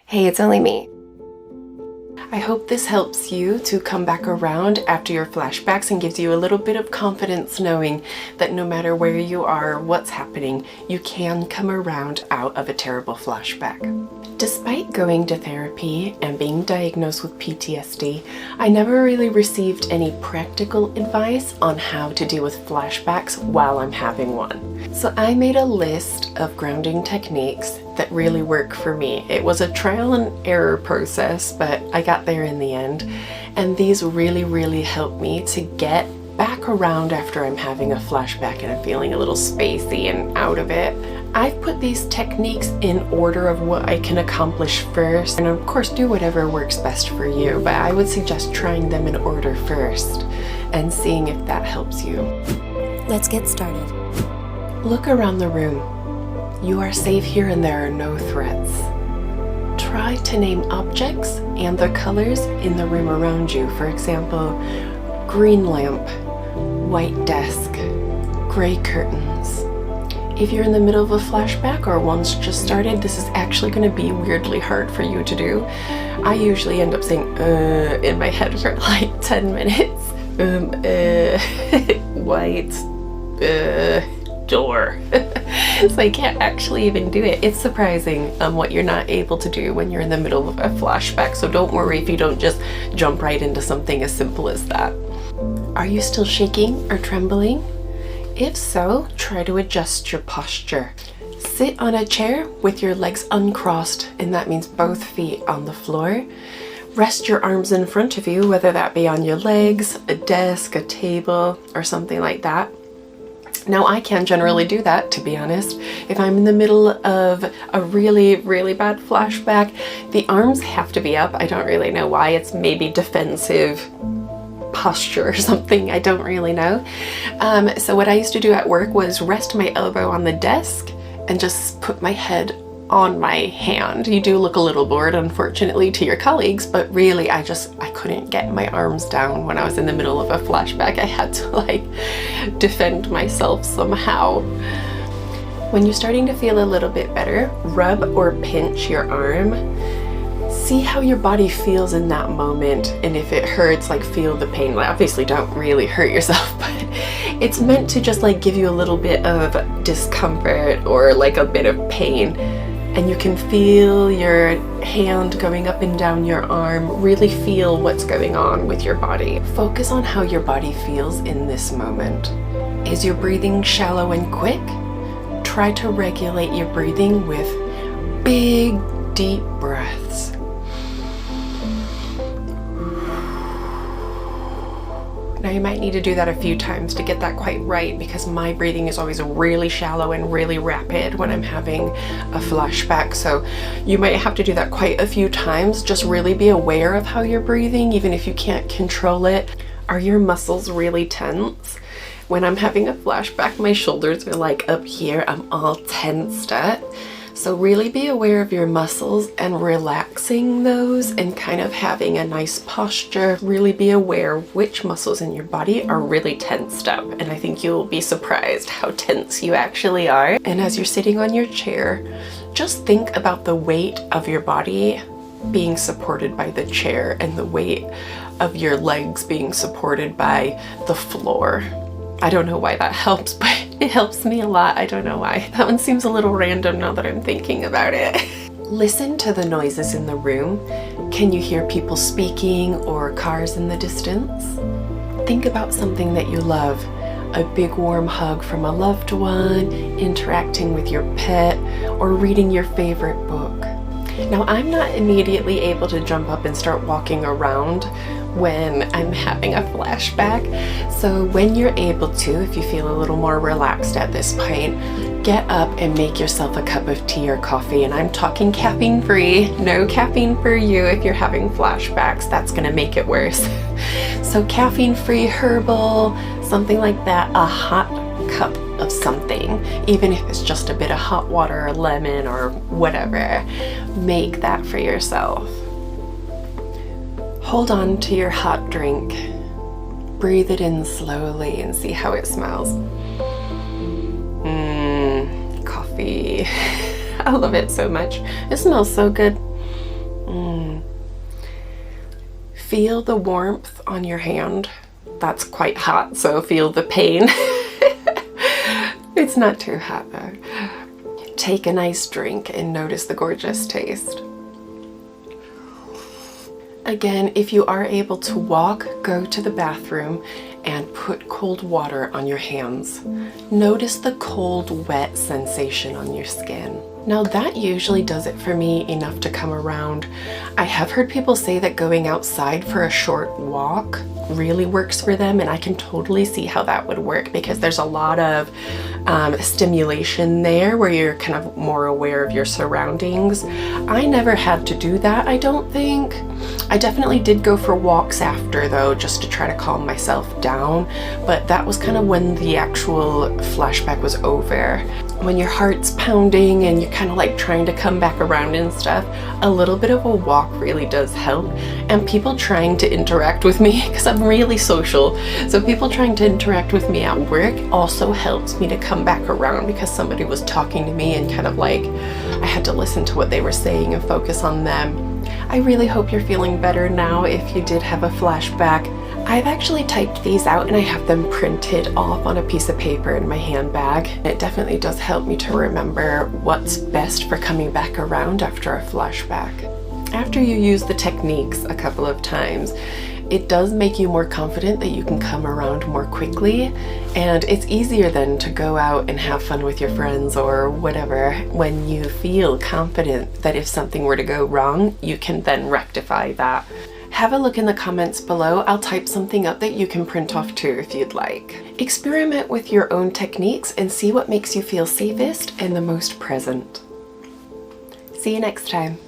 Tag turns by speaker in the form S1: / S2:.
S1: Hey, it's only me. I hope this helps you to come back around after your flashbacks and gives you a little bit of confidence knowing that no matter where you are, what's happening, you can come around out of a terrible flashback. Despite going to therapy and being diagnosed with PTSD, I never really received any practical advice on how to deal with flashbacks while I'm having one. So I made a list of grounding techniques that really work for me. It was a trial and error process, but I got there in the end. And these really help me to get back around after I'm having a flashback and I'm feeling a little spacey and out of it. I've put these techniques in order of what I can accomplish first, and of course do whatever works best for you, but I would suggest trying them in order first and seeing if that helps you.
S2: Let's get started.
S1: Look around the room. You are safe here and there are no threats. Try to name objects and the colors in the room around you. For example, green lamp, white desk, gray curtains. If you're in the middle of a flashback or one's just started, this is actually going to be weirdly hard for you to do. I usually end up saying in my head for like 10 minutes. White door. So I can't actually even do it. It's surprising what you're not able to do when you're in the middle of a flashback. So don't worry if you don't just jump right into something as simple as that. Are you still shaking or trembling? If so, try to adjust your posture. Sit on a chair with your legs uncrossed, and that means both feet on the floor. Rest your arms in front of you, whether that be on your legs, a desk, a table, or something like that. Now, I can generally do that, to be honest. If I'm in the middle of a really bad flashback, the arms have to be up. I don't really know why. It's maybe defensive posture or something, I don't really know. So what I used to do at work was rest my elbow on the desk and just put my head on my hand. You do look a little bored, unfortunately, to your colleagues, but really I couldn't get my arms down when I was in the middle of a flashback. I had to defend myself somehow. When you're starting to feel a little bit better, rub or pinch your arm. See how your body feels in that moment, and if it hurts, feel the pain. Obviously don't really hurt yourself, but it's meant to just give you a little bit of discomfort or a bit of pain. And you can feel your hand going up and down your arm, really feel what's going on with your body. Focus on how your body feels in this moment. Is your breathing shallow and quick? Try to regulate your breathing with big, deep breaths. Now you might need to do that a few times to get that quite right, because my breathing is always really shallow and really rapid when I'm having a flashback. So you might have to do that quite a few times. Just really be aware of how you're breathing, even if you can't control it. Are your muscles really tense? When I'm having a flashback, my shoulders are up here. I'm all tensed up. So really be aware of your muscles and relaxing those and kind of having a nice posture. Really be aware which muscles in your body are really tensed up. And I think you'll be surprised how tense you actually are. And as you're sitting on your chair, just think about the weight of your body being supported by the chair and the weight of your legs being supported by the floor. I don't know why that helps, but it helps me a lot. I don't know why. That one seems a little random now that I'm thinking about it. Listen to the noises in the room. Can you hear people speaking or cars in the distance? Think about something that you love. A big warm hug from a loved one, interacting with your pet, or reading your favorite book. Now, I'm not immediately able to jump up and start walking around when I'm having a flashback. So when you're able to, if you feel a little more relaxed at this point, get up and make yourself a cup of tea or coffee. And I'm talking caffeine free. No caffeine for you if you're having flashbacks. That's gonna make it worse. So caffeine free herbal, something like that, a hot cup of something, even if it's just a bit of hot water or lemon or whatever. Make that for yourself. Hold on to your hot drink. Breathe it in slowly and see how it smells. Coffee. I love it so much. It smells so good. Feel the warmth on your hand. That's quite hot, so feel the pain. It's not too hot though. Take a nice drink and notice the gorgeous taste. Again, if you are able to walk, go to the bathroom and put cold water on your hands. Notice the cold, wet sensation on your skin. Now that usually does it for me enough to come around. I have heard people say that going outside for a short walk really works for them, and I can totally see how that would work because there's a lot of stimulation there where you're kind of more aware of your surroundings. I never had to do that, I don't think. I definitely did go for walks after though, just to try to calm myself down, but that was kind of when the actual flashback was over. When your heart's pounding and you're kind of like trying to come back around and stuff, a little bit of a walk really does help. And people trying to interact with me, because I'm really social, so people trying to interact with me at work also helps me to come back around because somebody was talking to me and kind of like I had to listen to what they were saying and focus on them. I really hope you're feeling better now if you did have a flashback. I've actually typed these out and I have them printed off on a piece of paper in my handbag. It definitely does help me to remember what's best for coming back around after a flashback. After you use the techniques a couple of times, it does make you more confident that you can come around more quickly, and it's easier then to go out and have fun with your friends or whatever when you feel confident that if something were to go wrong, you can then rectify that. Have a look in the comments below. I'll type something up that you can print off too if you'd like. Experiment with your own techniques and see what makes you feel safest and the most present. See you next time.